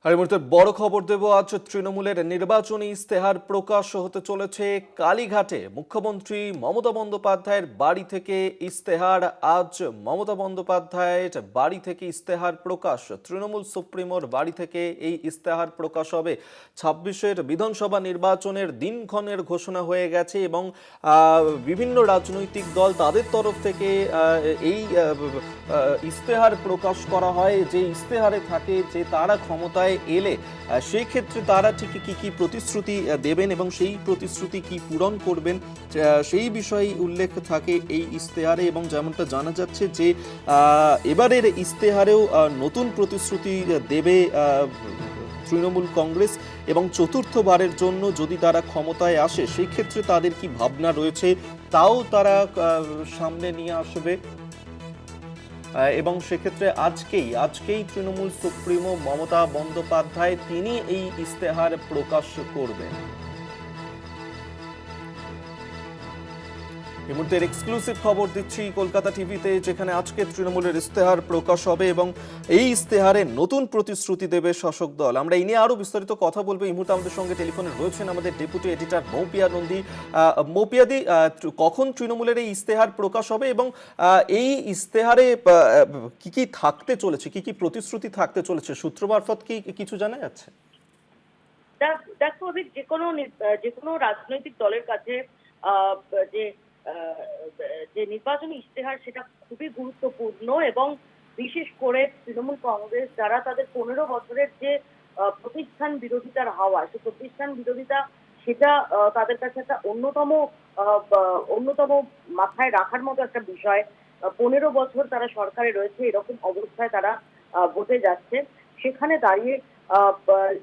আর এই মুহূর্তে বড় খবর দেব, আজ তৃণমূলের নির্বাচনী ইস্তেহার প্রকাশ হতে চলেছে কালীঘাটে। মুখ্যমন্ত্রী মমতা বন্দ্যোপাধ্যায়ের বাড়ি থেকে ইস্তেহার। আজ মমতা বন্দ্যোপাধ্যায়ের বাড়ি থেকে ইস্তেহার প্রকাশ। তৃণমূল সুপ্রিমোর বাড়ি থেকে এই ইস্তেহার প্রকাশ হবে। ২৬-এর বিধানসভা নির্বাচনের দিনক্ষণের ঘোষণা হয়ে গেছে এবং বিভিন্ন রাজনৈতিক দল তাদের তরফ থেকে এই ইস্তেহার প্রকাশ করা হয়, যে ইস্তেহারে থাকে যে তারা ক্ষমতায় এলে সেই ক্ষেত্রে তারা ঠিক কি কি প্রতিশ্রুতি দেবেন এবং সেই প্রতিশ্রুতি কি পূরণ করবেন সেই বিষয়ে উল্লেখ থাকে এই ইস্তেহারে। এবং যেমনটা জানা যাচ্ছে যে এবারের ইস্তেহারেও নতুন প্রতিশ্রুতি দেবে তৃণমূল কংগ্রেস এবং চতুর্থবারের জন্য যদি তারা ক্ষমতায় আসে সেই ক্ষেত্রে তাদের কি ভাবনা রয়েছে তাও তারা সামনে নিয়ে আসবে। এবং সেক্ষেত্রে আজকেই তৃণমূল সুপ্রিমো মমতা বন্দ্যোপাধ্যায় তিনি এই ইস্তেহার প্রকাশ করবেন। এই মুহূর্তে এক্সক্লুসিভ খবর দিচ্ছি কলকাতা টিভিতে, যেখানে আজকে তৃণমূলের ইস্তেহার প্রকাশ হবে এবং এই ইস্তেহারে নতুন প্রতিশ্রুতি দেবে শাসক দল। আমরা এই নিয়ে আরো বিস্তারিত কথা বলবো। এই মুহূর্তে আমাদের সঙ্গে টেলিফোনে রয়েছেন আমাদের ডেপুটি এডিটর মৌপিয়া নন্দী। মৌপিয়াদি, কখন তৃণমূলের এই ইস্তেহার প্রকাশ হবে এবং এই ইস্তেহারে কি কি থাকতে চলেছে, কি কি প্রতিশ্রুতি থাকতে চলেছে, সূত্র মারফত কি কিছু জানা যাচ্ছে? দেখো, যে কোনো রাজনৈতিক দলের কাছে যে যে নির্বাচনী ইশতেহার সেটা খুবই গুরুত্বপূর্ণ এবং বিশেষ করে তৃণমূল কংগ্রেস যারা তাদের 15 বছরের যে প্রতিষ্ঠান বিরোধিতার হাওয়া, সেই প্রতিষ্ঠান বিরোধিতা সেটা তাদের কাছে একটা অন্যতম মাথায় রাখার মতো একটা বিষয়। 15 বছর তারা সরকারে রয়েছে, এরকম অবস্থায় তারা ভোটে যাচ্ছে। সেখানে দাঁড়িয়ে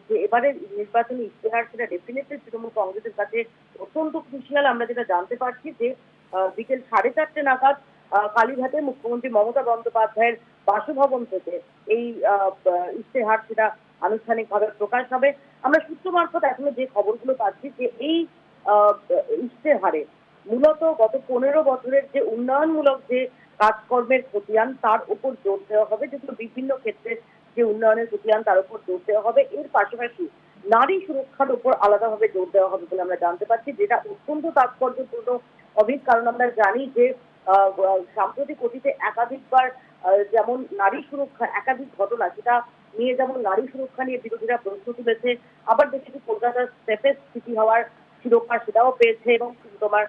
যে এবারে নির্বাচনী ইশতেহার সেটা ডেফিনেটলি তৃণমূল কংগ্রেসের কাছে অত্যন্ত ক্রুশিয়াল। আমরা যেটা জানতে পারছি যে বিকেল 4:30 নাগাদ কালীঘাটে মুখ্যমন্ত্রী মমতা বন্দ্যোপাধ্যায়ের বাসভবন থেকে এই ইশতেহার সেটা আনুষ্ঠানিকভাবে প্রকাশ হবে। আমরা সূত্র মারফত এখনো যে খবরগুলো পাচ্ছি যে এই ইশতেহারে মূলত গত 15 বছরের যে উন্নয়নমূলক যে কাজকর্মের খতিয়ান তার উপর জোর দেওয়া হবে, যেগুলো বিভিন্ন ক্ষেত্রে যে উন্নয়নের খতিয়ান তার উপর জোর দেওয়া হবে। এর পাশাপাশি নারী সুরক্ষার উপর আলাদাভাবে জোর দেওয়া হবে বলে আমরা জানতে পারছি, যেটা অত্যন্ত তাৎপর্যপূর্ণ অভিক। কারণ আমরা জানি যে সাম্প্রতিক অতীতে একাধিকবার যেমন নারী সুরক্ষা একাধিক ঘটনা সেটা নিয়ে, যেমন নারী সুরক্ষা নিয়ে বিরোধীরা প্রশ্ন তুলেছে। আবার দেখেছি কলকাতার সেফেস্ট সিটি হওয়ার শিরোপা সেটাও পেয়েছে। এবং তোমার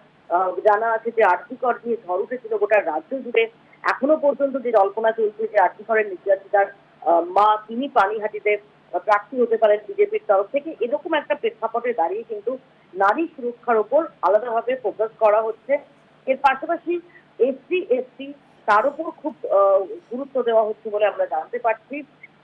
জানা আছে যে আর্থিকর নিয়ে ঝড় উঠেছিল গোটা রাজ্য জুড়ে। এখনো পর্যন্ত যে জল্পনা চলছে যে আর্থিকরের নির্যাতিতার মা তিনি পানিহাটিতে প্রার্থী হতে পারেন বিজেপির তরফ থেকে, এরকম একটা প্রেক্ষাপটে দাঁড়িয়ে কিন্তু নারী সুরক্ষার উপর আলাদাভাবে ফোকাস করা হচ্ছে। এর পাশাপাশি এসসি এসটি তার উপর খুব গুরুত্ব দেওয়া হচ্ছে বলে আমরা জানতে পারছি।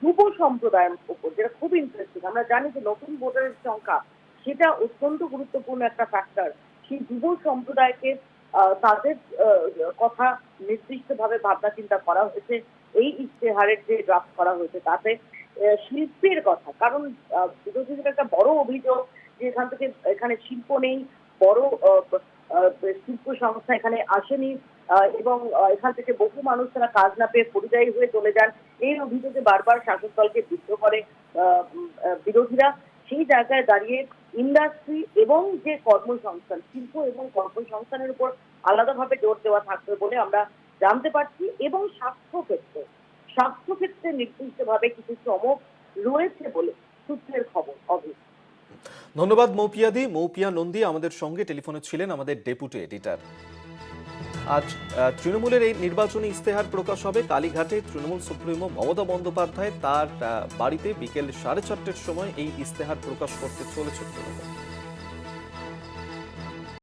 যুব সম্প্রদায়ের উপর, যেটা খুব ইন্টারেস্টিং, আমরা জানি যে নতুন ভোটারের সংখ্যা সেটা অত্যন্ত গুরুত্বপূর্ণ একটা ফ্যাক্টর। সেই যুব সম্প্রদায়কে তাদের কথা নির্দিষ্টভাবে ভাবনা চিন্তা করা হয়েছে এই ইশতেহারের যে ড্রাফট করা হয়েছে তাতে। শিল্পের কথা, কারণ বিরোধীদের একটা বড় অভিযোগ যে এখানে শিল্প নেই, বড় শিল্প সংস্থা এখানে আসেনি এবং এখান থেকে বহু মানুষ তারা কাজ না পেয়ে পরিযায়ী হয়ে চলে যান। এই অভিযোগে বারবার শাসক দলকে বিদ্ধ করে বিরোধীরা। সেই জায়গায় দাঁড়িয়ে ইন্ডাস্ট্রি এবং যে কর্মসংস্থান, শিল্প এবং কর্মসংস্থানের উপর আলাদাভাবে জোর দেওয়া থাকবে বলে আমরা জানতে পারছি। এবং স্বাস্থ্যক্ষেত্রে নির্দিষ্টভাবে কিছু চমক রয়েছে বলে সূত্রের খবর। ধন্যবাদ মৌপিয়া নন্দী আমাদের সঙ্গে টেলিফোনে ছিলেন আমাদের ডেপুটি এডিটর। আজ তৃণমূলের এই নির্বাচনী ইস্তেহার প্রকাশ হবে কালীঘাটে। তৃণমূল সুপ্রিমো মমতা বন্দ্যোপাধ্যায় তার বাড়িতে বিকেল 4:30টার সময় এই ইস্তেহার প্রকাশ করতে চলেছে তৃণমূল।